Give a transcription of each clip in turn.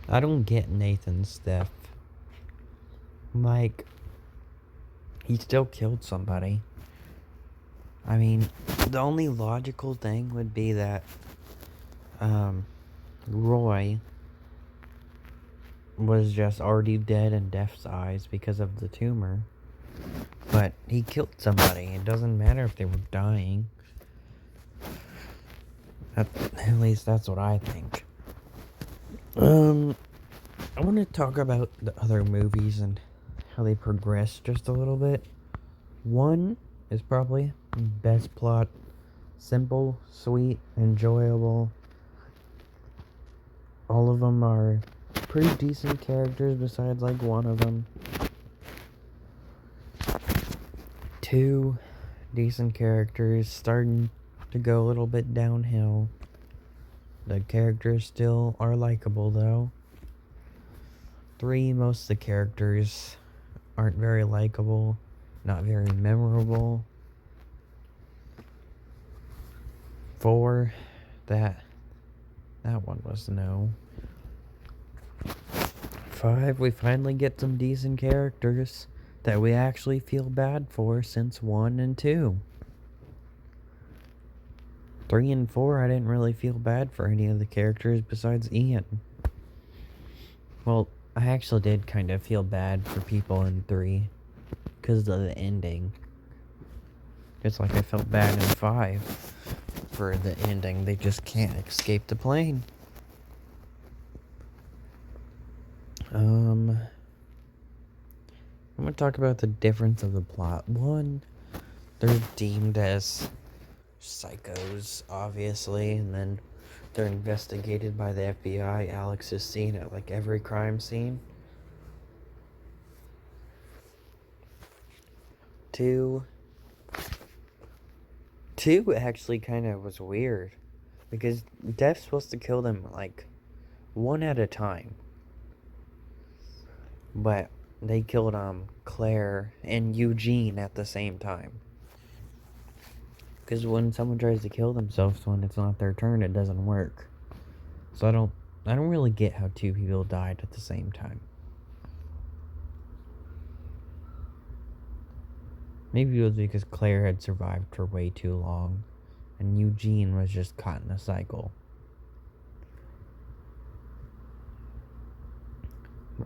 I don't get Nathan's death. Like, he still killed somebody. I mean, the only logical thing would be that, Roy was just already dead in Death's eyes because of the tumor. But he killed somebody. It doesn't matter if they were dying. At least that's what I think. I want to talk about the other movies and how they progress just a little bit. One is probably best plot. Simple, sweet, enjoyable. All of them are pretty decent characters besides like one of them. Two decent characters, starting to go a little bit downhill. The characters still are likable though. Three, most of the characters aren't very likable, not very memorable. Four, that one was no. Five, we finally get some decent characters that we actually feel bad for since 1 and 2. 3 and 4, I didn't really feel bad for any of the characters besides Ian. Well, I actually did kind of feel bad for people in 3 because of the ending. Just like I felt bad in 5 for the ending. They just can't escape the plane. I'm gonna talk about the difference of the plot. One, they're deemed as psychos, obviously, and then they're investigated by the FBI. Alex is seen at like every crime scene. Two actually kind of was weird because Def's supposed to kill them like one at a time, but they killed Claire and Eugene at the same time. Because when someone tries to kill themselves when it's not their turn, it doesn't work. So I don't really get how two people died at the same time. Maybe it was because Claire had survived for way too long, and Eugene was just caught in a cycle.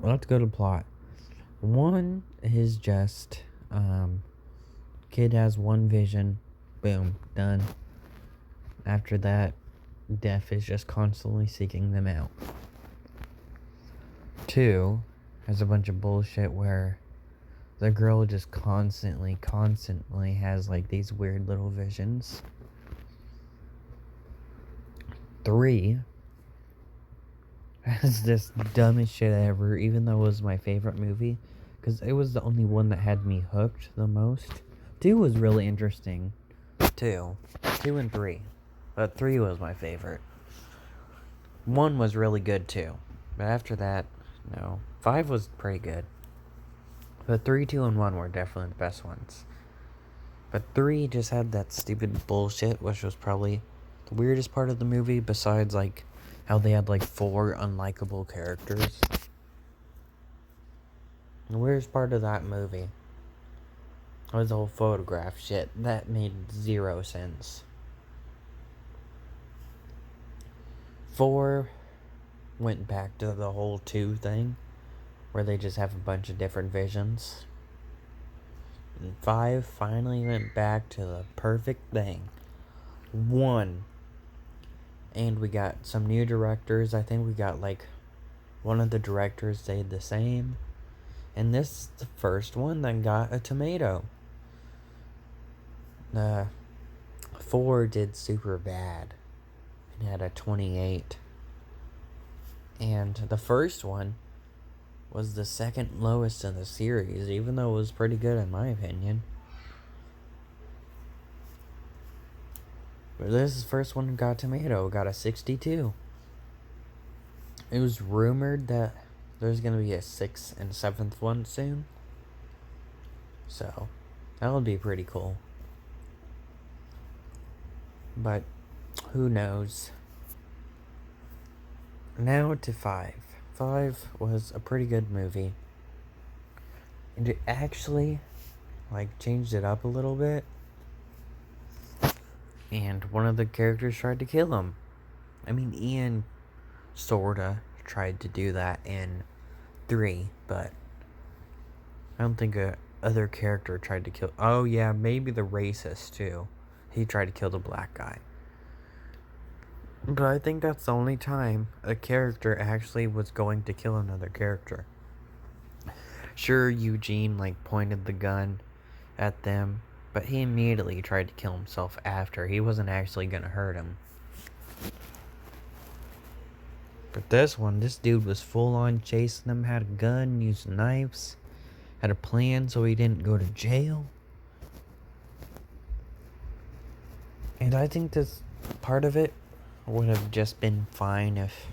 Let's go to plot. One is just, kid has one vision, boom, done. After that, Def is just constantly seeking them out. Two has a bunch of bullshit where the girl just constantly has like these weird little visions. Three has this dumbest shit ever, even though it was my favorite movie, because it was the only one that had me hooked the most. Two was really interesting. Two and three. But three was my favorite. One was really good too. But after that, no. Five was pretty good. But 3, 2, and 1 were definitely the best ones. But 3 just had that stupid bullshit, which was probably the weirdest part of the movie, besides, like, how they had, like, 4 unlikable characters. The weirdest part of that movie was the whole photograph shit. That made 0 sense. 4 went back to the whole 2 thing, where they just have a bunch of different visions. And 5 finally went back to the perfect thing. 1. And we got some new directors. I think we got like one of the directors stayed the same. And this is the first one that got a tomato. 4 did super bad. It had a 28. And the first one was the second lowest in the series, even though it was pretty good in my opinion. But this is the first one that got a tomato. Got a 62. It was rumored that there's gonna be a 6th and 7th one soon. So, that would be pretty cool. But, who knows? Now to 5. 5 was a pretty good movie. And it actually, like, changed it up a little bit. And one of the characters tried to kill him. I mean, Ian sorta tried to do that in 3, but I don't think a other character tried to kill. Oh yeah, maybe the racist too. He tried to kill the black guy. But I think that's the only time a character actually was going to kill another character. Sure, Eugene like pointed the gun at them, but he immediately tried to kill himself after. He wasn't actually gonna hurt him. But this one, this dude was full on chasing them, had a gun, used knives, had a plan so he didn't go to jail. And I think this part of it would have just been fine if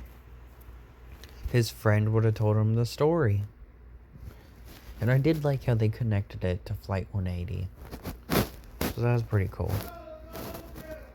his friend would have told him the story. And I did like how they connected it to Flight 180. So that was pretty cool.